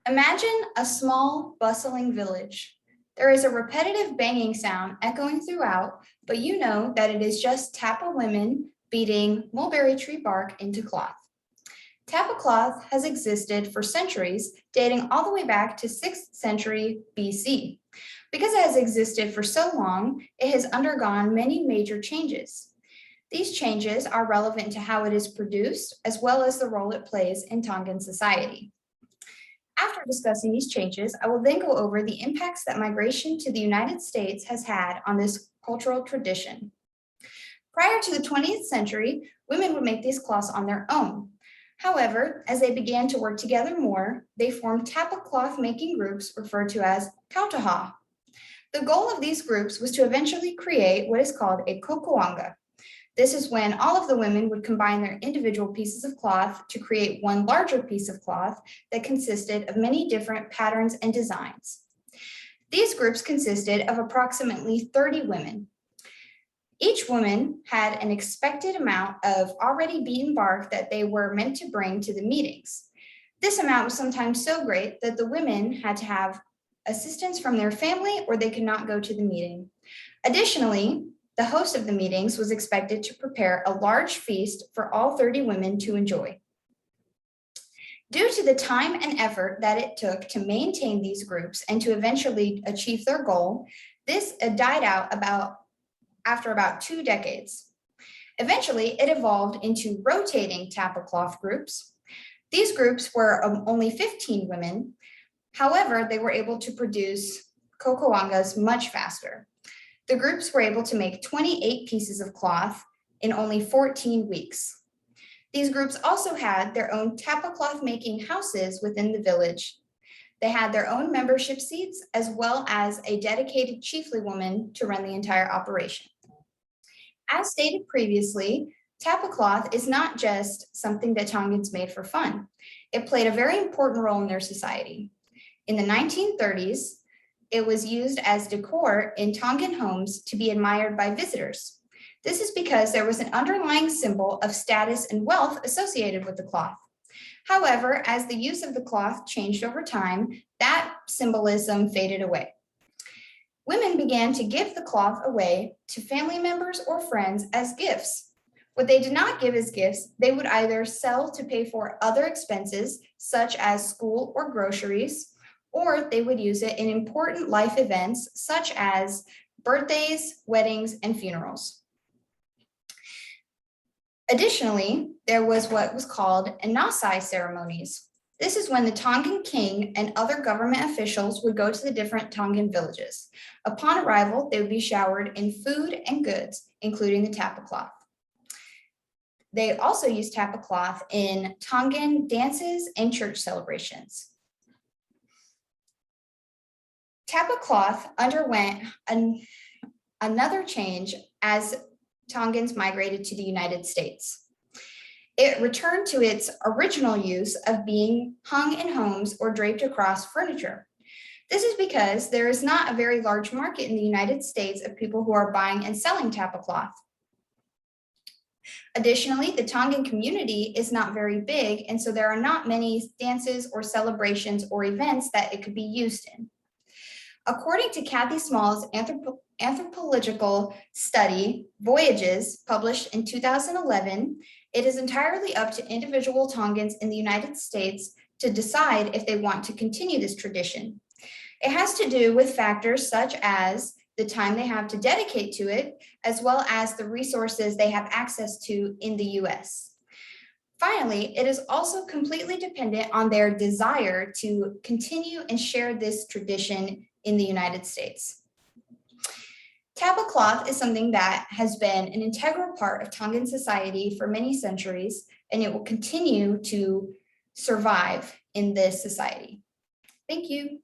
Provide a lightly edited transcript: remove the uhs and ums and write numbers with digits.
Imagine a small, bustling village. There is a repetitive banging sound echoing throughout, but you know that it is just Tapa women beating mulberry tree bark into cloth. Tapa cloth has existed for centuries, dating all the way back to 6th century BC. Because it has existed for so long, it has undergone many major changes. These changes are relevant to how it is produced, as well as the role it plays in Tongan society. After discussing these changes, I will then go over the impacts that migration to the United States has had on this cultural tradition. Prior to the 20th century, women would make these cloths on their own. However, as they began to work together more, they formed tapa cloth making groups referred to as kautaha. The goal of these groups was to eventually create what is called a kokoanga. This is when all of the women would combine their individual pieces of cloth to create one larger piece of cloth that consisted of many different patterns and designs. These groups consisted of approximately 30 women. Each woman had an expected amount of already beaten bark that they were meant to bring to the meetings. This amount was sometimes so great that the women had to have assistance from their family or they could not go to the meeting. Additionally, the host of the meetings was expected to prepare a large feast for all 30 women to enjoy. Due to the time and effort that it took to maintain these groups and to eventually achieve their goal, this died out after about 2 decades. Eventually, it evolved into rotating tapa cloth groups. These groups were only 15 women. However, they were able to produce kokoangas much faster. The groups were able to make 28 pieces of cloth in only 14 weeks. These groups also had their own tapa cloth making houses within the village. They had their own membership seats as well as a dedicated chiefly woman to run the entire operation. As stated previously, tapa cloth is not just something that Tongans made for fun. It played a very important role in their society. In the 1930s, it was used as decor in Tongan homes to be admired by visitors. This is because there was an underlying symbol of status and wealth associated with the cloth. However, as the use of the cloth changed over time, that symbolism faded away. Women began to give the cloth away to family members or friends as gifts. What they did not give as gifts, they would either sell to pay for other expenses, such as school or groceries, or they would use it in important life events such as birthdays, weddings, and funerals. Additionally, there was what was called inasai ceremonies. This is when the Tongan king and other government officials would go to the different Tongan villages. Upon arrival, they would be showered in food and goods, including the tapa cloth. They also used tapa cloth in Tongan dances and church celebrations. Tapa cloth underwent another change as Tongans migrated to the United States. It returned to its original use of being hung in homes or draped across furniture. This is because there is not a very large market in the United States of people who are buying and selling tapa cloth. Additionally, the Tongan community is not very big, and so there are not many dances or celebrations or events that it could be used in. According to Kathy Small's anthropological study, Voyages, published in 2011, it is entirely up to individual Tongans in the United States to decide if they want to continue this tradition. It has to do with factors such as the time they have to dedicate to it, as well as the resources they have access to in the US. Finally, it is also completely dependent on their desire to continue and share this tradition in the United States. Tapa cloth is something that has been an integral part of Tongan society for many centuries, and it will continue to survive in this society. Thank you.